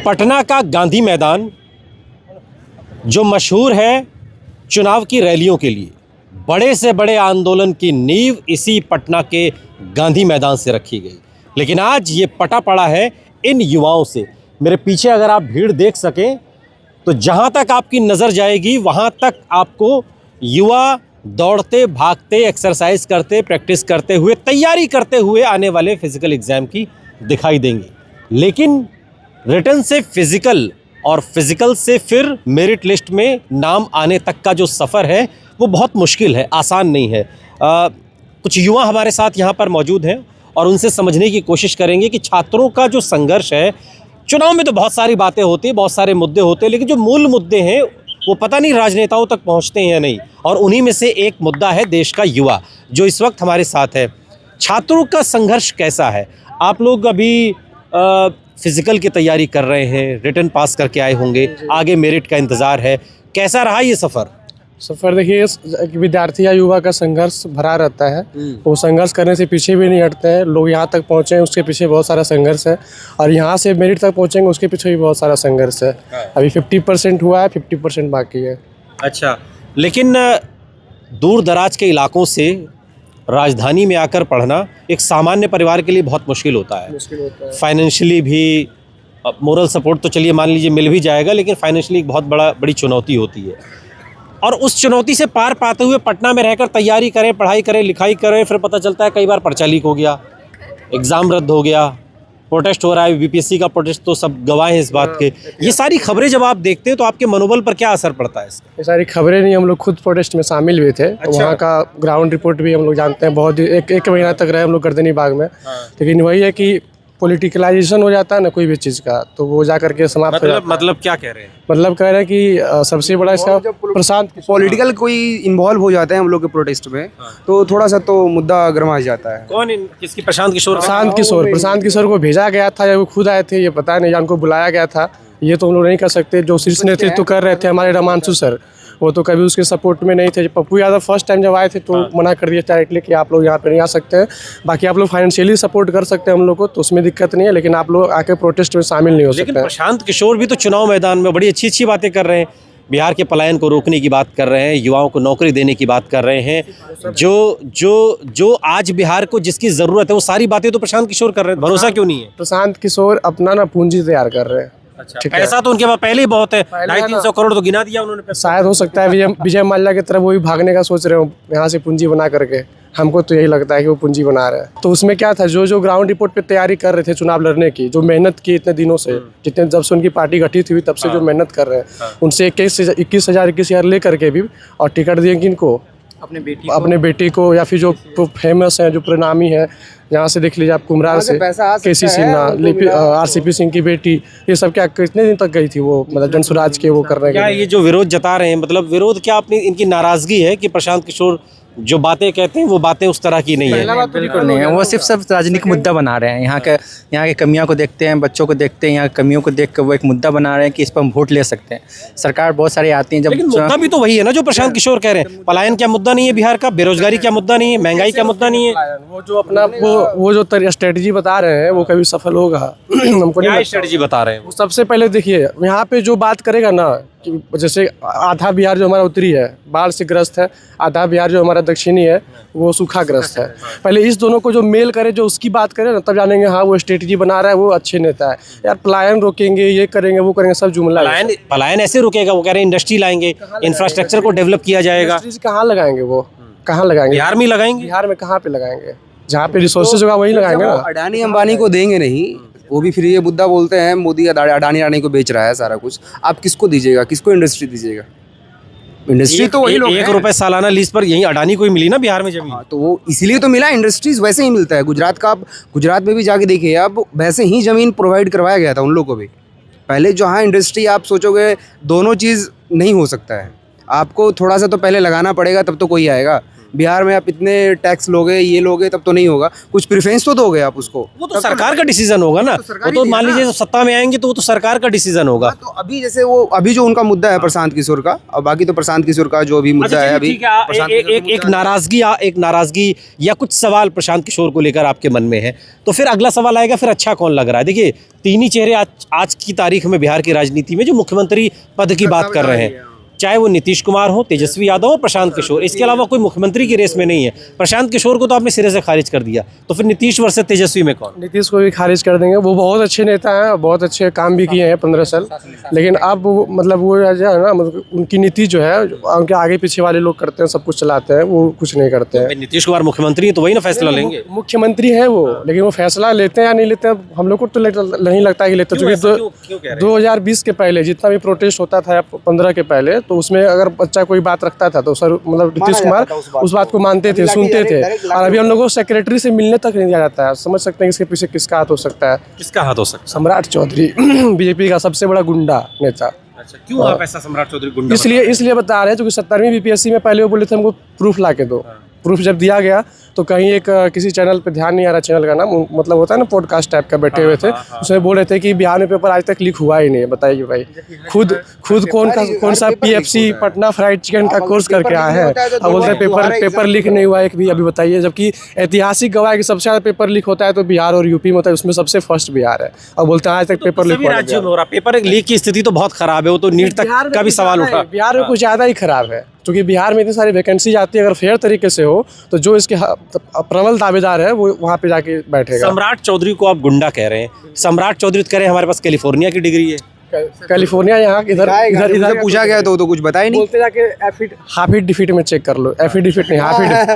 पटना का गांधी मैदान जो मशहूर है चुनाव की रैलियों के लिए, बड़े से बड़े आंदोलन की नींव इसी पटना के गांधी मैदान से रखी गई। लेकिन आज ये पटा पड़ा है इन युवाओं से। मेरे पीछे अगर आप भीड़ देख सकें तो जहाँ तक आपकी नज़र जाएगी वहाँ तक आपको युवा दौड़ते भागते एक्सरसाइज करते प्रैक्टिस करते हुए तैयारी करते हुए आने वाले फिज़िकल एग्ज़ाम की दिखाई देंगे। लेकिन रिटन से फिज़िकल और फिज़िकल से फिर मेरिट लिस्ट में नाम आने तक का जो सफ़र है वो बहुत मुश्किल है, आसान नहीं है। कुछ युवा हमारे साथ यहाँ पर मौजूद हैं और उनसे समझने की कोशिश करेंगे कि छात्रों का जो संघर्ष है, चुनाव में तो बहुत सारी बातें होती हैं, बहुत सारे मुद्दे होते हैं, लेकिन जो मूल मुद्दे हैं वो पता नहीं राजनेताओं तक पहुँचते हैं या नहीं। और उन्हीं में से एक मुद्दा है देश का युवा जो इस वक्त हमारे साथ है। छात्रों का संघर्ष कैसा है? आप लोग अभी फिज़िकल की तैयारी कर रहे हैं, रिटन पास करके आए होंगे, आगे मेरिट का इंतज़ार है, कैसा रहा ये सफ़र? देखिए, विद्यार्थी या युवा का संघर्ष भरा रहता है। वो संघर्ष करने से पीछे भी नहीं हटते हैं। लोग यहाँ तक पहुँचे हैं उसके पीछे बहुत सारा संघर्ष है, और यहाँ से मेरिट तक पहुँचेंगे उसके पीछे भी बहुत सारा संघर्ष है। अभी 50% हुआ है, 50% बाकी है। अच्छा, लेकिन दूर दराज के इलाकों से राजधानी में आकर पढ़ना एक सामान्य परिवार के लिए बहुत मुश्किल होता है। फाइनेंशियली भी, मोरल सपोर्ट तो चलिए मान लीजिए मिल भी जाएगा, लेकिन फाइनेंशियली एक बहुत बड़ी चुनौती होती है। और उस चुनौती से पार पाते हुए पटना में रहकर तैयारी करें, पढ़ाई करें, लिखाई करें, फिर पता चलता है कई बार पर्चा लीक हो गया, एग्ज़ाम रद्द हो गया, प्रोटेस्ट हो रहा है, बीपीएससी का प्रोटेस्ट तो सब गवाह हैं इस बात के। ये सारी खबरें जब आप देखते हैं तो आपके मनोबल पर क्या असर पड़ता है इसका? ये सारी खबरें नहीं, हम लोग खुद प्रोटेस्ट में शामिल हुए थे। अच्छा। वहाँ का ग्राउंड रिपोर्ट भी हम लोग जानते हैं। बहुत एक महीना तक रहे हम लोग गर्दनी बाग में। लेकिन वही है कि पॉलिटिकलाइजेशन हो जाता है ना कोई भी चीज़ का, तो वो जा करके समाप्त हो जाता है। मतलब क्या कह रहे हैं? मतलब कह रहे हैं कि सबसे बड़ा इसका प्रशांत पॉलिटिकल कोई इन्वॉल्व हो जाता है हम लोग के प्रोटेस्ट में, तो थोड़ा सा तो मुद्दा गरमा जाता है। कौन किसकी? प्रशांत किशोर को भेजा गया था या वो खुद आए थे ये पता नहीं, या उनको बुलाया गया था ये तो हम लोग नहीं कर सकते। जो शीर्ष नेतृत्व कर रहे थे हमारे रमांशु सर, वो तो कभी उसके सपोर्ट में नहीं थे। पप्पू यादव फर्स्ट टाइम जब आए थे तो मना कर दिया डायरेक्टली कि आप लोग यहाँ पे नहीं आ सकते हैं। बाकी आप लोग फाइनेंशियली सपोर्ट कर सकते हैं हम लोग को, तो उसमें दिक्कत नहीं है, लेकिन आप लोग आके प्रोटेस्ट में शामिल नहीं हो सकते। लेकिन प्रशांत किशोर भी तो चुनाव मैदान में बड़ी अच्छी बातें कर रहे हैं। बिहार के पलायन को रोकने की बात कर रहे हैं, युवाओं को नौकरी देने की बात कर रहे हैं। जो आज बिहार को जिसकी ज़रूरत है वो सारी बातें तो प्रशांत किशोर कर रहे हैं। भरोसा क्यों नहीं है? प्रशांत किशोर अपना ना पूंजी तैयार कर रहे हैं। अच्छा, पैसा तो उनके पास पहले ही बहुत है, 250-300 करोड़ तो गिना दिया उन्होंने। शायद हो सकता है विजय माल्या की तरफ वो भी भागने का सोच रहे हो यहाँ से पूंजी बना करके। हमको तो यही लगता है कि वो पूंजी बना रहे हैं। तो उसमें क्या था, जो ग्राउंड रिपोर्ट पे तैयारी कर रहे थे चुनाव लड़ने की, जो मेहनत की इतने दिनों से, जितने जब से उनकी पार्टी गठित हुई तब से जो मेहनत कर रहे हैं, उनसे 21,000 ले करके भी और टिकट दिए किनको? अपने बेटी को, या फिर जो फेमस है, जो प्रणामी है, यहाँ से देख लीजिए आप, कुमरार से केसी सिन्हा, आरसीपी सिंह की बेटी, ये सब क्या कितने दिन तक गई थी वो, मतलब जनसुराज के वो करने क्या ये जो विरोध जता रहे हैं, मतलब विरोध क्या अपनी इनकी नाराजगी है कि प्रशांत किशोर जो बातें कहते हैं वो बातें उस तरह की नहीं है? बिल्कुल नहीं है, वो सिर्फ सब राजनीतिक मुद्दा बना रहे हैं। यहाँ के कमियों को देखते हैं, बच्चों को देखते हैं, यहाँ कमियों को देख कर वो एक मुद्दा बना रहे हैं कि इस पर हम वोट ले सकते हैं। सरकार बहुत सारी आती है जब, लेकिन मुद्दा भी तो वही है ना जो प्रशांत किशोर कह रहे हैं। पलायन क्या मुद्दा नहीं है बिहार का? बेरोजगारी क्या मुद्दा नहीं है? महंगाई क्या मुद्दा नहीं है? वो जो अपना वो जो स्ट्रेटजी बता रहे हैं वो कभी सफल होगा? हमको नहीं। स्ट्रेटजी बता रहे हैं? सबसे पहले देखिए, यहाँ पे जो बात करेगा ना, कि जैसे आधा बिहार जो हमारा उत्तरी है बाढ़ से ग्रस्त है, आधा बिहार जो हमारा दक्षिणी है वो सूखाग्रस्त है। पहले इस दोनों को जो मेल करे, जो उसकी बात करे ना, तब जानेंगे हाँ वो स्ट्रेटजी बना रहा है, वो अच्छे नेता है। यार पलायन रोकेंगे, ये करेंगे, वो करेंगे, सब जुमला। पलायन ऐसे रुकेगा? वो कह रहे हैं इंडस्ट्री लाएंगे, इंफ्रास्ट्रक्चर को डेवलप किया जाएगा। कहाँ लगाएंगे? वो कहाँ लगाएंगे? बिहार में लगाएंगे? बिहार में कहाँ पे लगाएंगे? जहाँ पे रिसोर्सेज होगा वही लगाएंगे ना। अडानी अंबानी को देंगे नहीं, वो भी फिर ये मुद्दा बोलते हैं मोदी अडानी को बेच रहा है सारा कुछ। आप किसको दीजिएगा, किसको इंडस्ट्री दीजिएगा? इंडस्ट्री तो वही लोग 1 रुपए सालाना लीज पर यही अडानी को ही मिली ना बिहार में जमीन। हाँ, तो वो इसीलिए तो मिला। इंडस्ट्रीज वैसे ही मिलता है गुजरात का। आप गुजरात में भी जाके देखिए, अब वैसे ही ज़मीन प्रोवाइड करवाया गया था उन लोगों को भी। पहले जहाँ इंडस्ट्री, आप सोचोगे दोनों चीज़ नहीं हो सकता है, आपको थोड़ा सा तो पहले लगाना पड़ेगा तब तो कोई आएगा। बिहार में आप इतने टैक्स लोगे, ये लोगे, तब तो नहीं होगा। कुछ प्रेफरेंस तो दोगे आप उसको। वो तो सरकार का डिसीजन होगा ना, वो तो मान लीजिए सत्ता में आएंगे तो वो तो सरकार का डिसीजन होगा। तो अभी जैसे वो अभी जो उनका मुद्दा है प्रशांत किशोर का, और बाकी तो प्रशांत किशोर का जो भी मुद्दा है अभी, एक नाराजगी या कुछ सवाल प्रशांत किशोर को लेकर आपके मन में है, तो फिर अगला सवाल आएगा, फिर अच्छा कौन लग रहा है? देखिए, तीन ही चेहरे आज की तारीख में बिहार की राजनीति में जो मुख्यमंत्री पद की बात कर रहे हैं, चाहे वो नीतीश कुमार हो, तेजस्वी यादव और प्रशांत किशोर, इसके अलावा कोई मुख्यमंत्री की रेस में नहीं है। प्रशांत किशोर को तो आपने सिरे से खारिज कर दिया, तो फिर नीतीश वर्सेस तेजस्वी में कौन? नीतीश को भी खारिज कर देंगे। वो बहुत अच्छे नेता हैं, बहुत अच्छे काम भी किए हैं 15 साल, लेकिन अब मतलब वो जो है ना, मतलब उनकी नीति जो है, उनके आगे पीछे वाले लोग करते हैं, सब कुछ चलाते हैं, वो कुछ नहीं करते हैं। नीतीश कुमार मुख्यमंत्री है तो वही ना फैसला लेंगे। मुख्यमंत्री है वो, लेकिन वो फैसला लेते हैं या नहीं लेते हैं, हम लोग को तो नहीं लगता है कि लेते। क्योंकि 2020 के पहले जितना भी प्रोटेस्ट होता था 15 के पहले, तो उसमें अगर बच्चा कोई बात रखता था तो सर मतलब नीतीश कुमार उस बात को मानते थे, सुनते थे। और अभी हम लोगों को सेक्रेटरी से मिलने तक नहीं दिया जाता है। समझ सकते हैं इसके पीछे किसका हाथ हो सकता है? किसका हाथ हो सकता है? सम्राट चौधरी बीजेपी का सबसे बड़ा गुंडा नेता। अच्छा, क्यों आप ऐसा सम्राट चौधरी गुंडा? इसलिए बता रहे हैं क्योंकि 17वीं बीपीएससी में पहले वो बोले थे हमको प्रूफ ला के दो। प्रूफ जब दिया गया तो कहीं एक किसी चैनल पे, ध्यान नहीं आ रहा चैनल का नाम, मतलब होता है ना पॉडकास्ट टाइप का, बैठे हुए थे, उसमें बोल रहे थे कि बिहार में पेपर आज तक लीक हुआ ही नहीं है। बताइए भाई, खुद कौन सा पीएफसी पटना फ्राइड चिकन का कोर्स करके आए हैं, अब बोलते हैं पेपर लीक नहीं हुआ एक भी। अभी बताइए, जबकि ऐतिहासिक गवाह है कि सबसे ज़्यादा पेपर लीक होता है तो बिहार और यूपी में होता है, उसमें सबसे फर्स्ट बिहार है। अब बोलते हैं आज तक पेपर लीक राज्यों में हो रहा। पेपर लीक की स्थिति तो बहुत खराब है, वो तो नीट तक का भी सवाल उठा। बिहार में कुछ ज़्यादा ही खराब है, क्योंकि बिहार में इतनी सारी वैकेंसी आती है। अगर फेयर तरीके से हो तो जो इसके प्रबल दावेदार है वो वहाँ पे जाके बैठेगा। सम्राट चौधरी को आप गुंडा कह रहे हैं। सम्राट चौधरी तो कह रहे हैं हमारे पास कैलिफोर्निया की डिग्री है। कैलिफोर्निया यहाँ इधर पूछा गया तो कुछ बताया नहीं। बोलते जाके हाफिट डिफिट में चेक कर लो, डिफिट नहीं,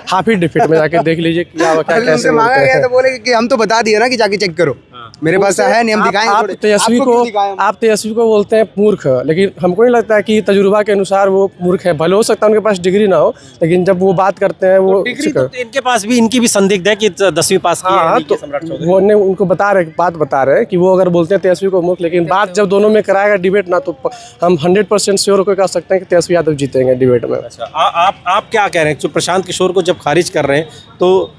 हाफिट डिफिट में जाके देख लीजिए क्या कैसे मांगा गया तो बोले कि हम तो बता दिए ना कि जाके चेक करो, मेरे पास है नहीं, हम दिखाएंगे। आप तेजस्वी को बोलते हैं मूर्ख, लेकिन हमको नहीं लगता है कि तजुर्बा के अनुसार वो मूर्ख है। भले हो सकता है उनके पास डिग्री ना हो, लेकिन जब वो बात करते हैं वो डिग्री तो इनके पास भी, इनकी भी संदिग्ध है कि 10वीं पास की है। तो वो उनको बता रहे हैं कि वो अगर बोलते हैं तेजस्वी को मूर्ख, लेकिन बात जब दोनों में कराएगा डिबेट ना, तो हम 100% श्योर होकर कह सकते हैं कि तेजस्वी यादव जीतेंगे डिबेट में। अच्छा, आप क्या कह रहे हैं? जो प्रशांत किशोर को जब खारिज कर रहे हैं तो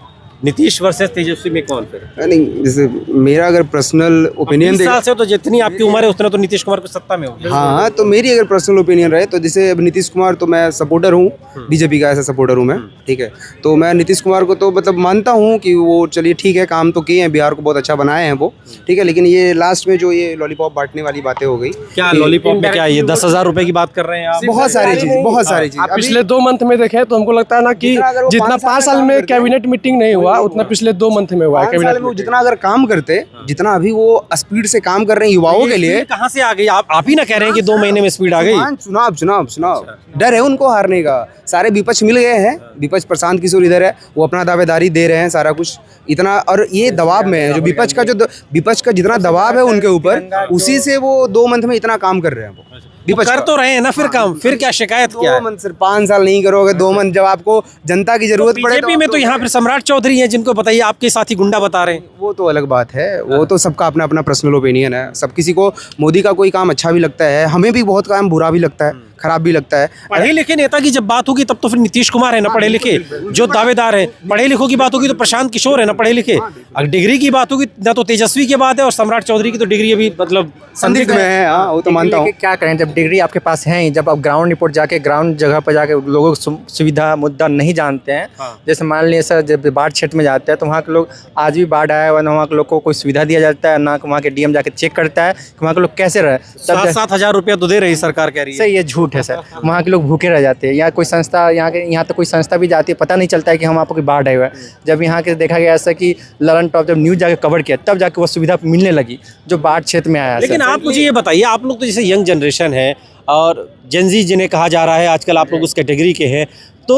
नीतीश वर्सेस तेजस्वी में कौन फिर? नहीं, जैसे मेरा अगर पर्सनल ओपिनियन साल से तो जितनी आपकी उम्र है उतना तो नीतीश कुमार को सत्ता में होगी। हाँ, तो मेरी अगर पर्सनल ओपिनियन रहे तो जैसे अब नीतीश कुमार, तो मैं सपोर्टर हूँ बीजेपी का, ऐसा सपोर्टर हूँ मैं, ठीक है। तो मैं नीतीश कुमार को तो मतलब मानता हूँ कि वो चलिए ठीक है, काम तो किए हैं, बिहार को बहुत अच्छा बनाए हैं वो, ठीक है। लेकिन ये लास्ट में जो ये लॉलीपॉप बांटने वाली बातें हो गई, क्या लॉलीपॉप में क्या ये 10,000 रुपए की बात कर रहे हैं आप? बहुत सारी चीज़ पिछले 2 मंथ में देखें तो हमको लगता है ना कि जितना 5 साल में कैबिनेट मीटिंग नहीं हुआ उतना पिछले 2 मंथ में हुआ है। कैबिनेट में जितना अगर काम करते, जितना अभी वो स्पीड से काम कर रहे हैं युवाओं के लिए, कहाँ से आ गई? आप ही ना कह रहे हैं कि 2 महीने में स्पीड आ गई। चुनाव डर है उनको हारने का। सारे विपक्ष मिल गए हैं, विपक्ष प्रशांत किशोर इधर है, वो अपना दावेदारी दे रहे हैं सारा कुछ इतना, और ये दबाव में है जो विपक्ष का जितना दबाव है उनके ऊपर, उसी से वो 2 मंथ में इतना काम कर रहे हैं। वो विपक्ष कर तो रहे हैं ना, फिर काम, फिर क्या शिकायत क्या है? 2 मंथ सिर्फ 5 साल नहीं करोगे, 2 मंथ जब आपको जनता की जरूरत पड़े। बीजेपी में तो यहाँ फिर सम्राट चौधरी हैं जिनको बताइए आपके साथी गुंडा बता रहे हैं। वो तो अलग बात है, वो तो सबका अपना अपना पर्सनल ओपिनियन है। सब किसी को मोदी का कोई काम अच्छा भी लगता है, हमें भी बहुत काम बुरा भी लगता है, खराब भी लगता है। पढ़े लिखे नेता की जब बात होगी तब तो फिर नीतीश कुमार है ना पढ़े लिखे, जो दावेदार है। पढ़े लिखों की बात होगी तो प्रशांत किशोर है ना पढ़े लिखे। अगर डिग्री की बात होगी ना तो तेजस्वी की बात है, और सम्राट चौधरी की तो डिग्री अभी मतलब संदिग्ध में है। हाँ, वो तो मानता हूँ। क्या करें, जब डिग्री आपके पास है ही, जब आप ग्राउंड रिपोर्ट जाके ग्राउंड जगह पर जाके लोगों को सुविधा मुद्दा नहीं जानते हैं, जैसे मान लीजिए सर जब बाढ़ क्षेत्र में जाते हैं तो वहाँ के लोग, आज भी बाढ़ आया हुआ ना, वहाँ के लोग को कोई सुविधा दिया जाता है ना, वहाँ के डीएम जाके चेक करता है कि वहाँ के लोग कैसे रहे। 7,000 रुपया तो दे रही सरकार, कह रही है सर ये झूठ है सर। वहाँ के लोग भूखे रह जाते हैं, या कोई संस्था यहाँ तक कोई संस्था भी जाती है, पता नहीं चलता है कि हम आपको कोई बाढ़ आया हुआ है। जब यहाँ के देखा गया ऐसा कि ललन टॉप जब न्यूज़ जाके कवर किया तब जाके वो सुविधा मिलने लगी जो बाढ़ क्षेत्र में आया। लेकिन आप मुझे ये बताइए, आप लोग तो जैसे यंग जनरेशन है और जेनजी जिन्हें कहा जा रहा है आजकल, आप लोग उस कैटेगरी के हैं, तो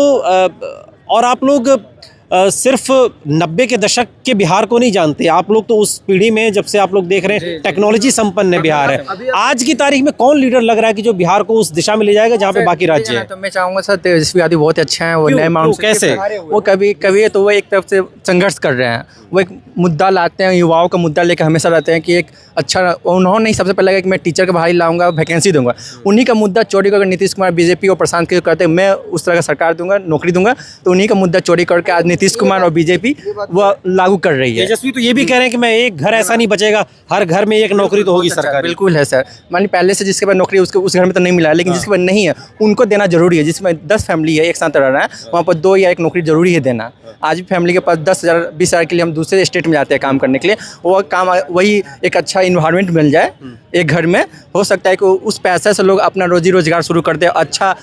और आप लोग सिर्फ 90 के दशक के बिहार को नहीं जानते आप लोग, तो उस पीढ़ी में जब से आप लोग देख रहे हैं टेक्नोलॉजी संपन्न बिहार है। आज की तारीख में कौन लीडर लग रहा है कि जो बिहार को उस दिशा में ले जाएगा जहाँ पे बाकी राज्य है? तो मैं चाहूंगा सर तेजस्वी यादव बहुत अच्छे हैं, वो क्यों? नए माउंट कैसे? वो कभी कभी तो वो एक तरफ से संघर्ष कर रहे हैं, वो एक मुद्दा लाते हैं, युवाओं का मुद्दा लेकर हमेशा रहते हैं कि एक अच्छा, उन्होंने ही सबसे पहले कहा कि मैं टीचर का बहाली लाऊंगा, वैकेंसी दूंगा। उन्हीं का मुद्दा चोरी करके नीतीश कुमार बीजेपी और प्रशांत किशोर कहते हैं मैं उस तरह का सरकार दूंगा, नौकरी दूंगा, तो उन्हीं का मुद्दा चोरी करके आज नीतीश कुमार और बीजेपी वो लागू कर रही है। तेजस्वी तो ये भी कह रहे हैं कि मैं एक घर ऐसा नहीं बचेगा, हर घर में एक नौकरी तो होगी सरकारी। बिल्कुल है सर, मानिए पहले से जिसके पास नौकरी उसके उस घर में तो नहीं मिला है, लेकिन जिसके पास नहीं है उनको देना जरूरी है। जिसमें 10 फैमिली है एक साथ रह रहा है, वहाँ पर 2 या 1 नौकरी जरूरी है देना। आज भी फैमिली के पास 10,000 20,000 के लिए हम दूसरे स्टेट में जाते हैं काम करने के लिए, वो काम वही एक अच्छा इन्वायरमेंट मिल जाए एक घर में, हो सकता है कि उस पैसे से लोग अपना रोजी रोजगार शुरू कर दे, अच्छा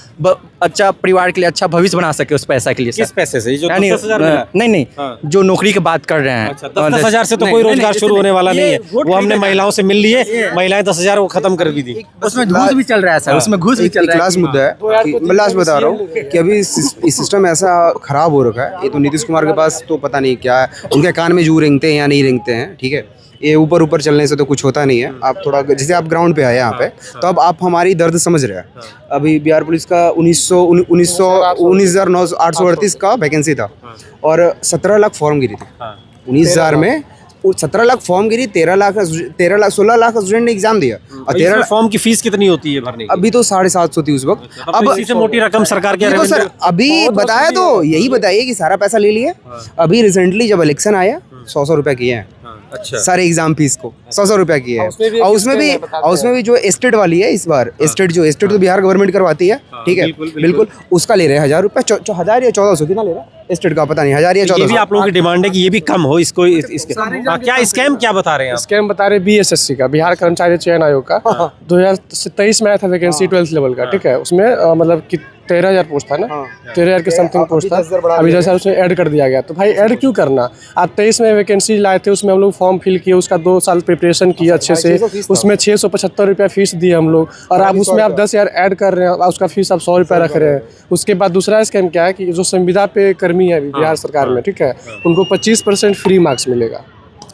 परिवार के लिए अच्छा भविष्य बना सके उस पैसा के लिए। किस पैसे से? जो यानी 10,000 मिला? नहीं हाँ। जो नौकरी की बात कर रहे हैं। अच्छा, 10,000 से तो कोई रोजगार शुरू होने वाला नहीं है। वो हमने महिलाओं से मिल लिए, महिलाएं 10,000 वो खत्म कर भी दी। उसमें घूस भी चल रहा है सर, उसमें घूस भी चल रहा है। क्लास मुद्दा है कि मैं लास्ट बता रहा हूँ कि अभी इस सिस्टम ऐसा खराब हो रखा है। ये तो नीतीश कुमार के पास तो पता नहीं क्या है, उनके कान में जू रेंगते हैं या नहीं रेंगते हैं, ठीक है। ये ऊपर ऊपर चलने से तो कुछ होता नहीं है। आप थोड़ा जैसे आप ग्राउंड पे आए यहाँ पे, तो अब आप हमारी दर्द समझ रहे हैं। अभी बिहार पुलिस का 19,838 का वैकेंसी था और 17 लाख फॉर्म गिरी थी 19,000 में। 17 लाख फॉर्म गिरी, 16 लाख स्टूडेंट ने एग्जाम दिया और 13 फॉर्म की फीस कितनी होती है भरने की? अभी तो 750 थी उस वक्त। अब इसी से मोटी रकम सरकार के तो सर अभी बताया तो यही बताइए कि सारा पैसा ले लिए। अभी रिसेंटली जब इलेक्शन आया 100 रुपए किए हैं अच्छा सारे एग्जाम फीस को 100 रुपया किए हैं। और उसमें भी जो एस्टेट वाली है इस बार, एस्टेट तो बिहार गवर्नमेंट करवाती है, ठीक है, बिल्कुल उसका ले रहे हैं 1,000 रुपये, 1,000 या 1,400 कितना ले रहा है एस्टेट का पता नहीं, 1,000 या 1,400। ये भी आप लोगों की डिमांड है कि ये भी कम हो इसको। क्या स्कैम क्या बता रहे हैं आप? स्कैम बता रहे BSSC का, बिहार कर्मचारी चयन आयोग का 2023 में आया था वैकेंसी 12th लेवल का, ठीक है। उसमें मतलब कि 13,000 पोस्ट था ना, 13,000 के समथिंग पोस्ट था। अभी जैसा उसमें ऐड कर दिया गया, तो भाई ऐड क्यों करना? आप 23 में वैकेंसी लाए थे, उसमें हम लोग फॉर्म फिल किए, उसका 2 साल प्रिपरेशन किया अच्छे से, उसमें 675 रुपया फीस दिए हम लोग, और आप उसमें आप 10,000 ऐड कर रहे हैं, उसका फीस आप 100 रुपया रख रहे हैं। उसके बाद दूसरा स्कैम क्या है कि जो संविदा पे कर्मी है बिहार सरकार में, ठीक है, उनको 25% फ्री मार्क्स मिलेगा।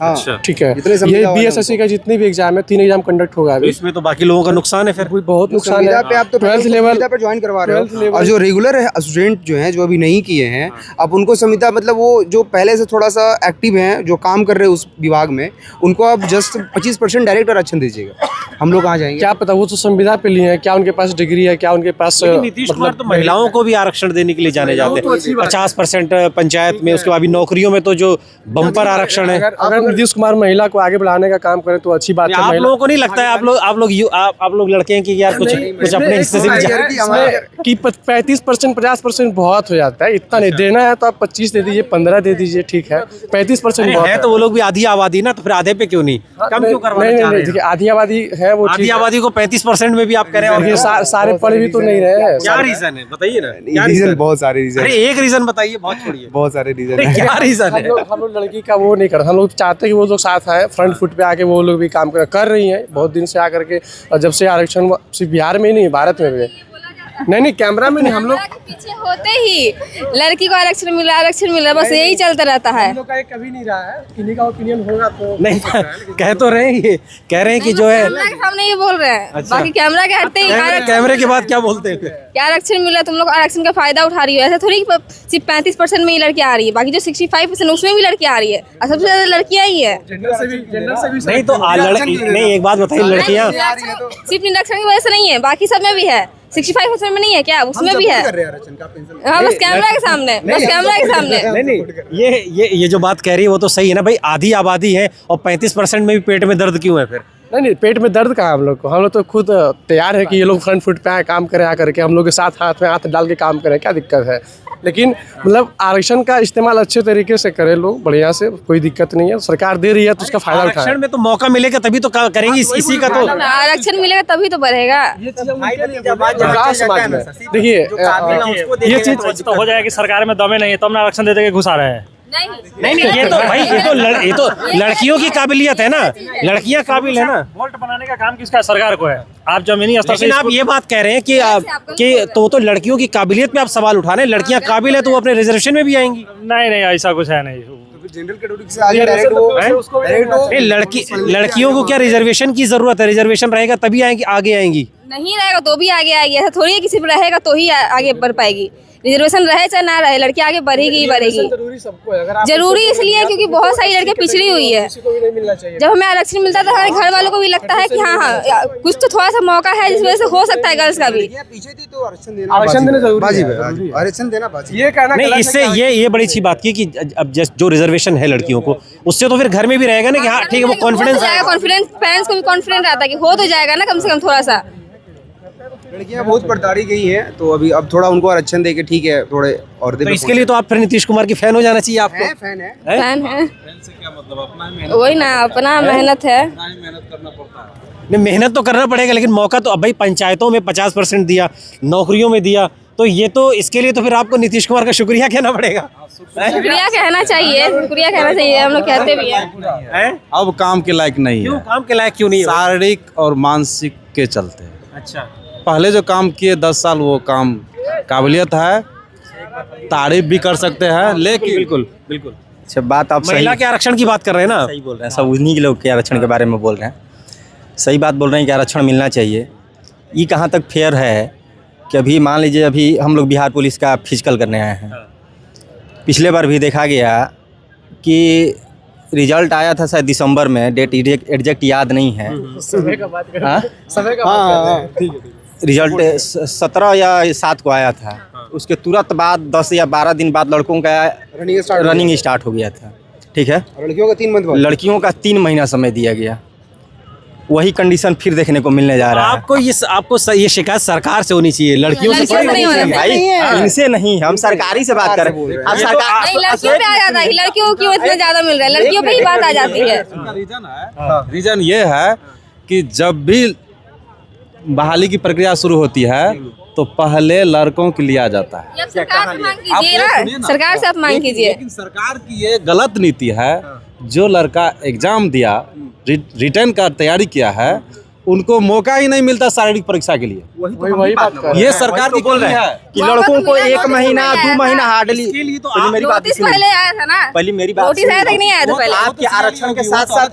अच्छा ठीक है, ये BSSC का जितने भी एग्जाम है 3 एग्जाम कंडक्ट होगा अभी। इसमें तो बाकी लोगों का नुकसान है, फिर बहुत नुकसान है। पे आप तो 12th लेवल पे ज्वाइन करवा रहे हो, और जो रेगुलर स्टूडेंट जो हैं जो अभी नहीं किए हैं, अब उनको संविदा मतलब वो जो पहले से थोड़ा सा एक्टिव हैं, जो काम कर रहे हैं उस विभाग में, उनको आप जस्ट 25% डायरेक्ट आरक्षण दीजिएगा। हम लोग कहाँ जाएंगे? क्या पता, वो तो संविदा पे लिए हैं, क्या उनके पास डिग्री है, क्या उनके पास नीतीश कुमार तो महिलाओं को भी आरक्षण देने के लिए जाने जाते हैं, 50% पंचायत में, उसके बाद नौकरियों में तो जो बम्पर आरक्षण है। अगर नीतीश कुमार महिला को आगे बढ़ाने का काम करें तो अच्छी बात है। आप लोगों को नहीं लगता है, आप लोग लड़के हैं कि यार कुछ अपने हिस्से से भी कि 35% 50% बहुत हो जाता है, इतना नहीं देना है तो आप 25 दे दीजिए, 15 दे दीजिए, ठीक है। 35% बहुत है तो वो लोग भी आधी आबादी ना, तो फिर आधे पे क्यों नहीं, कम क्यों करवाना चाह रहे हैं? देखिए आधी आबादी है, वो आधी आबादी को 35% में भी आप कह रहे हैं। सारे पढ़ भी तो नहीं रहे हैं। क्या रीजन है बताइए ना, क्या रीजन? बहुत सारे रीजन। अरे एक रीजन बताइए, बहुत छोड़िए, बहुत सारे रीजन है। क्या रीजन है? हम लोग लड़की का वो नहीं करते, हम लोग चाहते हैं कि वो लोग साथ आए, फ्रंट फुट पे आके वो लोग भी काम कर रही हैं बहुत दिन से आकर के। और जब से आरक्षण सिर्फ बिहार में ही नहीं, भारत में भी नहीं कैमरा में नहीं, हम लोग पीछे होते ही लड़की को आरक्षण मिला, बस यही चलता रहता है। हम लोग का ये कभी नहीं रहा है, किन्हीं का ओपिनियन होगा तो नहीं कह तो रहे हैं, ये कह रहे हैं कि जो है कैमरा के सामने ये बोल रहे हैं। अच्छा। बाकी कैमरा के हटते ही कैमरे के बाद क्या बोलते हैं? क्या आरक्षण मिला, तुम लोग आरक्षण का फायदा उठा रही हो। ऐसा थोड़ी सिर्फ 35% में ही लड़कियां आ रही है, बाकी जो 65% उसमें भी लड़कियां आ रही है, और सबसे ज्यादा लड़कियां ही है। नहीं तो नहीं, एक बात बताइए, लड़कियां सिर्फ निरक्षण की वजह से नहीं है, बाकी सब में भी है। 65% में नहीं है क्या, उसमें भी है। हाँ, बस कैमरा के सामने, बस कैमरा के सामने। नहीं ये जो बात कह रही है वो तो सही है ना भाई, आधी आबादी है और 35% में भी पेट में दर्द क्यों है फिर? नहीं पेट में दर्द कहाँ हम लोग को, हम लोग तो खुद तैयार है कि ये लोग फ्रंट फुट पे आए, काम करें, आकर के हम लोग के साथ हाथ में हाथ डाल के काम करें, क्या दिक्कत है? लेकिन मतलब आरक्षण का इस्तेमाल अच्छे तरीके से करें लोग, बढ़िया से, कोई दिक्कत नहीं है। सरकार दे रही है तो उसका फायदा उठाएं। आरक्षण में तो मौका मिलेगा तभी तो करेंगे, इसी का तो आरक्षण मिलेगा तभी तो बढ़ेगा। समाज में देखिए ये चीज तो हो जाएगा कि सरकार में दमे नहीं है, तो हम आरक्षण दे के घुसा रहे हैं। नहीं ये तो भाई ये तो लड़कियों की काबिलियत है ना, लड़कियां काबिल है ना। वोल्ट बनाने का काम किसका, सरकार को है। आप जमीनी स्तर से लेकिन आप ये बात कह रहे हैं कि तो लड़कियों की काबिलियत पे आप सवाल उठा रहे हैं। लड़कियां काबिल है तो वो अपने रिजर्वेशन में भी आएंगी। नहीं ऐसा कुछ है नहीं। जनरल कैटेगरी से आगे डायरेक्ट वो नहीं, लड़कियों को क्या रिजर्वेशन की जरूरत है? रिजर्वेशन रहेगा तभी आएंगी, आगे आएंगी। नहीं रहेगा तो भी आगे आएगी, ऐसा थोड़ी है किसी पे रहेगा तो ही आगे बढ़ पाएगी। रिजर्वेशन रहे चाहे ना रहे, लड़की आगे बढ़ेगी ही बढ़ेगी। जरूरी सबको है, अगर आप जरूरी इसलिए क्योंकि बहुत सारी लड़कियां पिछड़ी हुई है। किसी को भी नहीं मिलना चाहिए। जब हमें आरक्षण मिलता था हमारे घर वालों को भी लगता है कि हाँ कुछ तो थोड़ा सा मौका है जिस वजह से हो सकता है गर्ल्स का भी। पीछे थी तो आरक्षण देना जरूरी है। आरक्षण देना बाजी। ये कहना नहीं, इससे ये बड़ी अच्छी बात की कि अब जो रिजर्वेशन है लड़कियों को, उससे तो फिर घर में भी रहेगा ना कि हाँ ठीक है, वो कॉन्फिडेंस पेरेंट्स को भी कॉन्फिडेंट रहता है कि हो तो जाएगा ना कम से कम थोड़ा सा। लड़कियां बहुत प्रताड़ी गई हैं, तो अभी अब थोड़ा उनको आरक्षण देके ठीक है थोड़े और तो इसके लिए तो आप फिर नीतीश कुमार की फैन हो जाना चाहिए आपको। फैन है। फैन है वही ना, अपना मेहनत है। नहीं, मेहनत तो करना पड़ेगा, लेकिन मौका तो अब भाई पंचायतों में 50% दिया, नौकरियों में दिया, तो ये तो इसके लिए तो फिर आपको नीतीश कुमार का शुक्रिया कहना पड़ेगा। शुक्रिया कहना चाहिए, शुक्रिया कहना चाहिए, हम लोग कहते भी हैं। अब काम के लायक नहीं क्यों है। काम के लायक क्यों नहीं है? शारीरिक और मानसिक के चलते। अच्छा, पहले जो काम किए 10 साल वो काम काबिलियत है, तारीफ भी कर सकते हैं, लेकिन बिल्कुल। अच्छा, बात आप सही महिला के आरक्षण की बात कर रहे हैं ना? सही बोल रहे हैं। सब उन्हीं के लोग के आरक्षण के बारे में बोल रहे हैं। सही बात बोल रहे हैं कि आरक्षण मिलना चाहिए। ये कहाँ तक फेयर है कि अभी मान लीजिए अभी हम लोग बिहार पुलिस का फिजिकल करने आए हैं। पिछले बार भी देखा गया कि रिजल्ट आया था शायद दिसंबर में, डेट एग्जैक्ट याद नहीं है। रिजल्ट 17 या 7 को आया था। उसके तुरंत बाद 10 या 12 दिन बाद लड़कों का रनिंग स्टार्ट हो गया था। ठीक है, लड़कियों का 3 मंथ बाद। लड़कियों का 3 महीना समय दिया गया। वही कंडीशन फिर देखने को मिलने जा रहा है। आपको ये शिकायत सरकार से होनी चाहिए, लड़कियों से लड़कियों से नहीं होना भाई, इनसे नहीं, हम सरकारी से बात कर रहे हैं। अब सरकार नहीं, लड़कियों पे आ जाता है, लड़कियों को क्यों इतना ज्यादा मिल रहा है, लड़कियों पे ही बात आ जाती है। रीजन ये है कि जब भी बहाली की प्रक्रिया शुरू होती है तो पहले लड़कों के लिया जाता है। ये आप सरकार से मांग कीजिए ना, सरकार से आप मांग कीजिए। लेकिन सरकार की ये गलत नीति है। जो लड़का एग्जाम दिया, रिटर्न का तैयारी किया है, उनको मौका ही नहीं मिलता शारीरिक परीक्षा के लिए। वही बात कर रहे हैं। ये सरकार की बोल रहे हैं कि लड़कों को 1 महीना 2 महीना हार्डली। पहले मेरी बात नोटिस पहले आया था ना, पहले मेरी बात नोटिस आया था कि नहीं आया था पहले? आपके आरक्षण के साथ साथ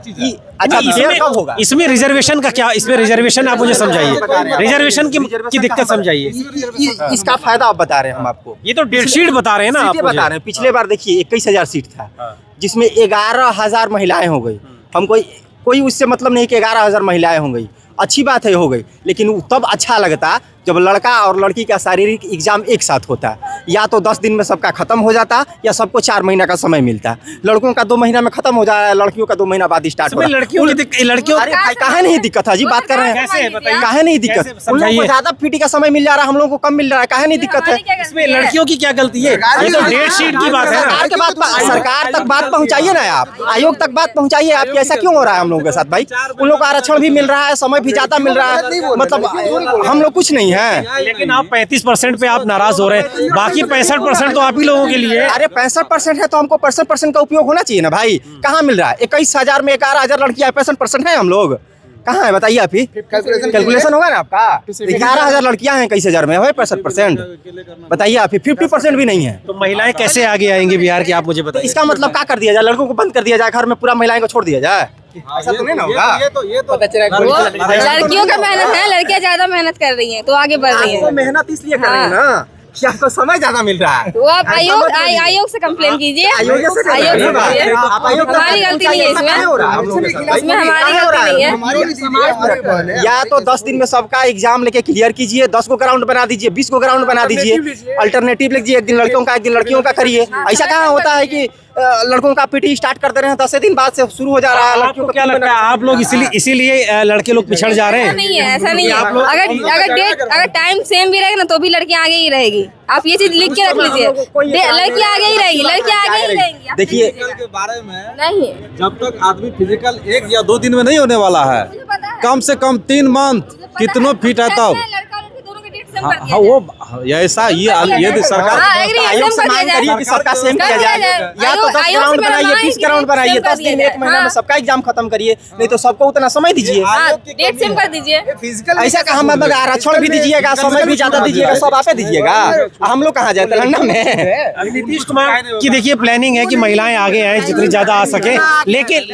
अच्छा फेयर कब होगा? इसमें रिजर्वेशन का क्या, इसमें रिजर्वेशन आप मुझे समझाइए, रिजर्वेशन की दिक्कत समझाइए। इसका फायदा आप बता रहे हैं हम आपको। ये तो डेट शीट बता रहे हैं ना आप सीटें बता रहे हैं। पिछले बार देखिए 21,000 सीट था, जिसमें 11,000 महिलाएं हो गई। हम कोई उससे मतलब नहीं कि 11,000 महिलाएं हो गई, अच्छी बात है हो गई, लेकिन तब अच्छा लगता जब लड़का और लड़की का शारीरिक एग्जाम एक साथ होता। या तो 10 दिन में सबका खत्म हो जाता, या सबको 4 महीना का समय मिलता। लड़कों का 2 महीना में खत्म हो जा रहा है, लड़कियों का 2 महीना बाद स्टार्ट हो रहा है। लड़कियों अरे भाई काहे नहीं दिक्कत है जी, बात कर रहे हैं। कैसे बताइए? काहे नहीं दिक्कत? उन लोगों को ज्यादा पीटी का समय मिल जा रहा है, हम लोगों को कम मिल रहा है, काहे नहीं दिक्कत है? इसमें लड़कियों की क्या गलती है? ये तो डेट शीट की बात है ना। सरकार के बात, सरकार तक बात पहुंचाइए ना, आप आयोग तक बात पहुंचाइए। आपकी ऐसा क्यों हो रहा है हम लोगों के साथ भाई? उन लोगों को आरक्षण भी मिल रहा है, समय भी ज्यादा मिल रहा है, मतलब हम लोग कुछ नहीं है। लेकिन आप 35% पे आप नाराज हो रहे हैं, बाकी 65% तो आप ही लोगों के लिए है। अरे 65% है तो हमको 65% का उपयोग होना चाहिए ना भाई। कहाँ मिल रहा है? 21,000 में 11,000 लड़कियां 65% है हम लोग। कहाँ है बताइए आप ही? कैलकुलेशन होगा ना आपका। 11,000 लड़कियां हैं 21,000 में, 65%। बताइए आप ही, 50% भी नहीं है। तो महिलाएं कैसे आगे आएंगी बिहार की, आप मुझे तो बताइए। इसका मतलब क्या कर दिया जाए? लड़कों को बंद कर दिया जाए, घर में पूरा महिलाएं को छोड़ दिया जाए? ऐसा तो नहीं ना होगा। लड़कियों का मेहनत है, लड़कियां ज्यादा मेहनत कर रही हैं तो आगे बढ़ रही आपको हैं। मेहनत इसलिए कर रही है ना कि आपको समय ज्यादा मिल रहा है। वो आप आयोग से कंप्लेन कीजिए। आयोग से कीजिए। हमारी गलती नहीं है इसमें, इसमें हमारी गलती नहीं है। या तो 10 दिन में सबका एग्जाम लेके क्लियर कीजिए, 10 को ग्राउंड बना दीजिए, 20 को ग्राउंड बना दीजिए, अल्टरनेटिव लीजिए। एक दिन लड़कियों का, एक दिन लड़कियों का करिए। ऐसा कहाँ होता है कि लड़कों का पीटी स्टार्ट कर दे रहे हैं, 10 दिन बाद से शुरू हो जा रहा है। आपको क्या लगता है आप लोग इसीलिए लड़के लोग पिछड़ जा रहे ऐसा हैं? नहीं है, ऐसा नहीं है। अगर टाइम सेम भी रहेगा ना तो भी लड़कियां आगे ही रहेगी। आप ये चीज लिख के रख लीजिए, लड़कियां आगे ही रहेगी, लड़कियां आगे ही रहेंगी। देखिए के बारे में नहीं जब तक आदमी फिजिकल 1 या 2 दिन में नहीं होने वाला है, कम से कम 3 मंथ कितनों फिट है तब। लड़का लड़की दोनों के डेट सेम कर दिया हाँ, वो ऐसा ये सरकार हाँ, agree है, आयोग same से कर मांग दिया करिए जाए। कि सबका सेम कर किया दिया जाए, जाए। या तो 10 आयोग ग्राउंड से मेरा बनाइए, मांग 20 है कि ग्राउंड बनाइए, same कर 10 दिन में, दिया 1 महीना में जाए। सबका एग्जाम खत्म करिए, नहीं तो सबको उतना समय दीजिए। हाँ, डेट सेम कर दीजिए। ऐसा कहा हम आरक्षण भी दीजिएगा, समय भी ज्यादा दीजिएगा, सब आपे दीजिएगा, हम लोग कहाँ जाए तेलंगाना में। नीतीश कुमार की देखिए प्लानिंग है कि महिलाएं आगे आए जितनी ज्यादा आ सके, लेकिन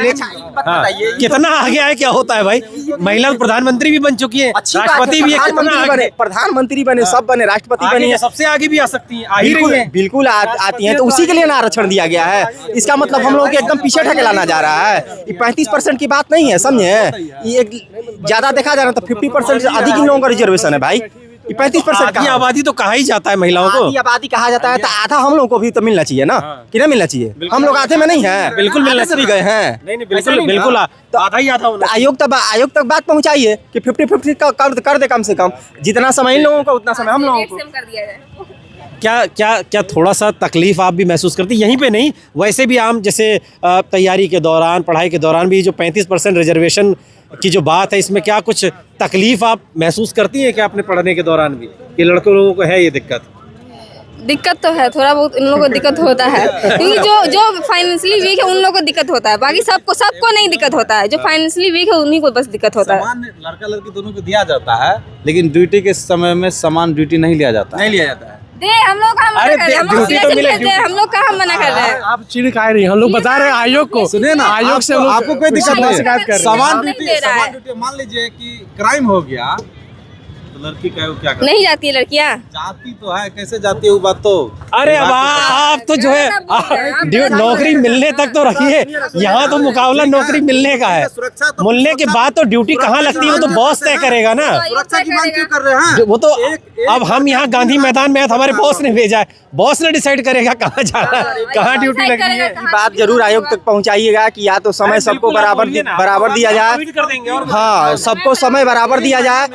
हाँ, कितना आगे आए क्या होता है भाई, महिला प्रधानमंत्री भी बन चुकी है, राष्ट्रपति भी है, कितना आगे प्रधानमंत्री बने, सब बने, राष्ट्रपति बने, आगे सबसे आगे भी आ सकती है, आ ही रही है। बिल्कुल आती हैं, तो उसी के लिए ना आरक्षण दिया गया है। इसका मतलब हम लोगों को एकदम पीछे ढकेलाना जा रहा है। ये 35% की बात नहीं है, समझे, ये एक ज्यादा देखा जा रहा है, तो 50% से अधिक इन लोगों का रिजर्वेशन है भाई। ये 35% आधी आबादी तो कहा ही जाता है महिलाओं को, आधी आबादी कहा जाता है, तो आधा हम लोग को भी तो मिलना चाहिए ना, कि नहीं मिलना चाहिए? हम लोग आधे में नहीं है, बिल्कुल मिलना आधे से भी गए हैं। नहीं बिल्कुल बिल्कुल आधा ही आधा होना। आयोग तक बात पहुंचाइए कि 50-50 कर दे कम से कम, जितना समय इन लोगों को उतना समय हम लोगों डेट को। सेम कर दिया जाए। क्या थोड़ा सा तकलीफ आप भी महसूस करती यहीं पे नहीं, वैसे भी आम जैसे तैयारी के दौरान, पढ़ाई के दौरान भी जो 35% रिजर्वेशन की जो बात है, इसमें क्या कुछ तकलीफ आप महसूस करती हैं क्या अपने पढ़ने के दौरान भी, कि लड़कों लोगों को है ये दिक्कत? दिक्कत तो है, थोड़ा बहुत इन लोगों को दिक्कत होता है, क्योंकि जो फाइनेंशियली वीक है उन लोगों को दिक्कत होता है, बाकी सबको नहीं दिक्कत होता है। जो फाइनेंशियली वीक है उन्हीं को बस दिक्कत होता है। समान लड़का लड़की दोनों को दिया जाता है, लेकिन ड्यूटी के समय में समान ड्यूटी नहीं लिया जाता है। दे हम लोग कहाँ मना कर रहे हैं, हम लोग ड्यूटी तो मिले, हम लोग कहाँ मना कर रहे हैं। आप चिड़ का रही, हम लोग बता रहे हैं आयोग को, सुनिए ना, आयोग से हम लोग आपको कोई दिक्कत नहीं शिकायत कर है। रहे हैं। समान नहीं दे रहा है। ड्यूटी मान लीजिए कि क्राइम हो गया, तो लड़की का क्या करे? नहीं जाती है लड़कियाँ, जाती तो है, कैसे जाती है वो बात तो। अरे अब आप तो जो है नौकरी मिलने तक तो रखिए, यहाँ तो मुकाबला नौकरी मिलने का है, मिलने के बाद तो ड्यूटी कहाँ लगती है वो तो बॉस तय करेगा ना। सुरक्षा की मांग क्यों कर रहे हैं? वो तो अब हम यहाँ गांधी मैदान में हैं, तो हमारे बॉस ने भेजा है, बॉस ने डिसाइड करेगा कहाँ जाना, कहाँ ड्यूटी लगनी है। ये बात जरूर आयोग तक पहुंचाइएगा कि या तो समय सबको बराबर दिया जाए, कर देंगे और हाँ सबको समय बराबर दिया जाए,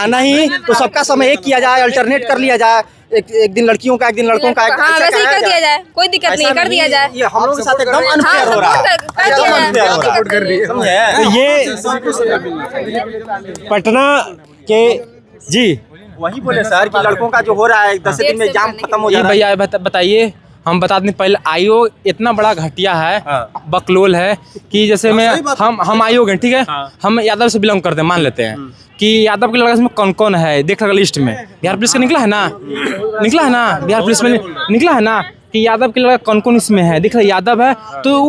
नहीं तो सबका समय एक किया जाए, अल्टरनेट कर लिया जाए, एक दिन लड़कियों का, एक दिन लड़कों का। हाँ वैसे ही कर दिया जाए, कोई दिक्कत नहीं है, कर दिया जाए। ये हम लोग के साथ एकदम अनफेयर हो रहा है, एकदम अनफेयर हो रहा है। तो ये पटना के जी वही बोले सर कि लड़कों का जो हो रहा है 10 दिन में एग्जाम खत्म हो जा ये रहा है। भैया बताइए, हम बता दें पहले, आयोग इतना बड़ा घटिया है, बकलोल है कि जैसे मैं हम आयोग हैं, ठीक है, हम यादव से बिलोंग करते हैं, मान लेते हैं कि यादव के लड़का इसमें कौन कौन है, देख लगा लिस्ट में बिहार पुलिस का निकला है ना, बिहार पुलिस में निकला है ना कि यादव के लड़का कौन कौन इसमें है, देख रहा यादव है, तो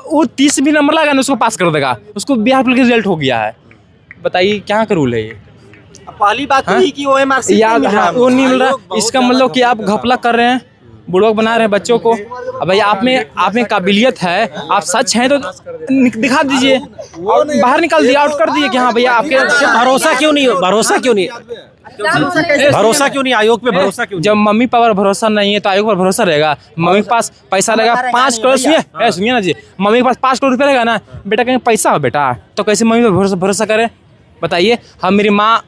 वो 30 भी नंबर लगा ना उसको पास कर देगा, उसको बिहार पुलिस का रिजल्ट हो गया है। बताइए क्या का रूल है ये? पहली बात यही कि OMR याद वो नहीं मिल रहा, इसका मतलब कि आप घपला कर रहे हैं, बुड़बक बना रहे हैं बच्चों को। अब भाई आप में काबिलियत है, आप सच हैं तो दिखा दीजिए, बाहर निकाल दिए, आउट कर दिए कि हाँ भैया आपके भरोसा क्यों नहीं आयोग पे भरोसा क्यों? जब मम्मी पापा पर भरोसा नहीं है तो आयोग पर भरोसा रहेगा। मम्मी के पास पैसा रहेगा 5 करोड़, सुनिए ना जी, मम्मी के पास 5 करोड़ रुपया रहेगा ना, बेटा कहीं पैसा हो बेटा, तो कैसे मम्मी पर भरोसा करे? बताइए। हम मेरी माँ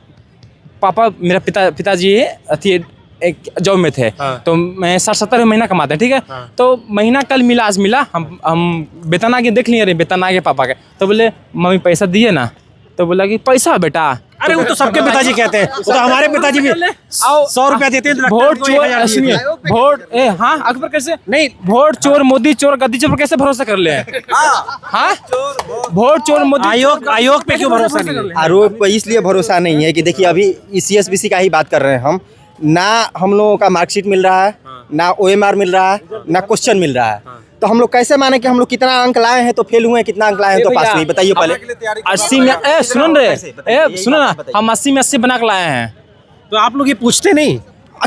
पापा, मेरा पिताजी अथी एक जॉब में थे, तो मैं 60-70 महीना कमाते हैं, ठीक है, तो महीना कल मिला, आज मिला, हम वेतन आगे देख लिए, वेतन आगे पापा के, तो बोले मम्मी पैसा दिए ना, तो बोला कि पैसा बेटा, अरे वो तो सबके पिताजी कहते हैं, वो तो हमारे पिताजी भी 100 रुपया देते हैं, वोट चोर, सुनिए, वोट हाँ अकबर कैसे नहीं, वोट चोर मोदी चोर गद्दी चोर कैसे भरोसा कर ले? हाँ वोट चोर मोदी, आयोग पे क्यों भरोसा नहीं है? आरोप इसलिए भरोसा नहीं है कि देखिए अभी CSBC का ही बात कर रहे हैं हम, ना हम लोगों का मार्कशीट मिल रहा है, ना OMR मिल रहा है, ना क्वेश्चन मिल रहा है, तो हम लोग कैसे माने कि हम लोग कितना अंक लाए हैं तो फेल हुए हैं, कितना अंक लाए हैं तो पास हुए? बताइए पहले। 80 में सुनो ना, हम 80 में 80 बना के लाए हैं। तो आप लोग ये पूछते नहीं?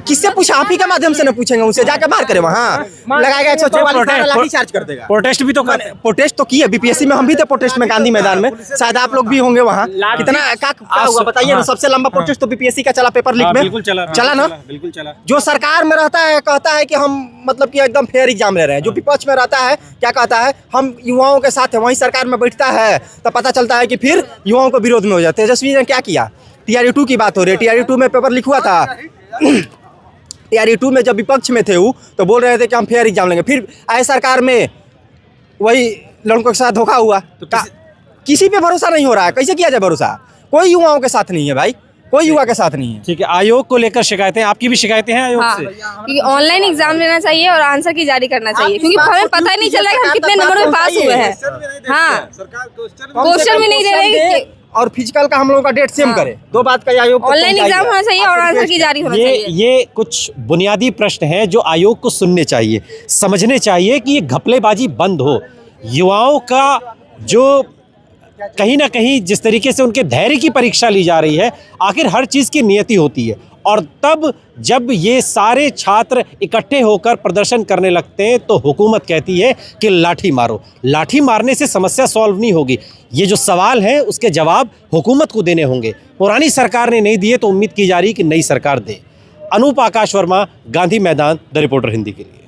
किससे पूछा? आप ही के माध्यम से न पूछेंगे, उनसे जाकर मार करे, वहाँ लगाएगा 144 लाठी चार्ज कर देगा। प्रोटेस्ट भी तो प्रोटेस्ट तो किए, BPSC में हम भी थे प्रोटेस्ट में, गांधी मैदान में, शायद आप लोग भी होंगे वहाँ। कितना क्या हुआ बताइए ना? सबसे लंबा प्रोटेस्ट तो BPSC का चला, पेपर लीक में बिल्कुल चला ना, बिल्कुल चला। जो सरकार में रहता है कहता है कि हम मतलब कि एकदम फेयर एग्जाम ले रहे हैं, जो विपक्ष में रहता है क्या कहता है, हम युवाओं के साथ है, वहीं सरकार में बैठता है तो पता चलता है कि फिर युवाओं को विरोध में हो जाते हैं। तेजस्वी ने क्या किया? TRE 2 की बात हो रही है, TRE 2 में पेपर लीक हुआ था, TRE 2 में जब विपक्ष में थे वो तो बोल रहे थे कि हम फेयर एग्जाम लेंगे, फिर आए सरकार में वही लड़कों के साथ धोखा हुआ। तो किसी पे भरोसा नहीं हो रहा है, कैसे किया जाए भरोसा? कोई युवाओं के साथ नहीं है भाई, कोई युवा के साथ नहीं है। ठीक है, आयोग को लेकर शिकायतें, आपकी भी शिकायतें हैं आयोग हाँ, से? क्योंकि ऑनलाइन एग्जाम लेना चाहिए और आंसर की जारी करना चाहिए, क्योंकि हमें पता ही नहीं चल रहा है कि हम कितने नंबर में पास हुए हैं। हाँ, क्वेश्चन भी नहीं दे रहे कि और फिजिकल का हम लोगों का डेट सेम करे, दो बात का आयोग ऑनलाइन एग्जाम होना चाहिए और आंसर की जारी होना चाहिए। ये कुछ बुनियादी प्रश्न हैं जो आयोग को सुनने चाहिए, समझने चाहिए कि ये घपलेबाजी बंद हो। युवाओं का जो कहीं ना कहीं जिस तरीके से उनके धैर्य की परीक्षा ली जा रही है, आखिर हर चीज़ की नियति होती है, और तब जब ये सारे छात्र इकट्ठे होकर प्रदर्शन करने लगते हैं तो हुकूमत कहती है कि लाठी मारो। लाठी मारने से समस्या सॉल्व नहीं होगी। ये जो सवाल हैं उसके जवाब हुकूमत को देने होंगे। पुरानी सरकार ने नहीं दिए तो उम्मीद की जा रही कि नई सरकार दे। अनूप आकाश वर्मा, गांधी मैदान, द रिपोर्टर हिंदी के लिए।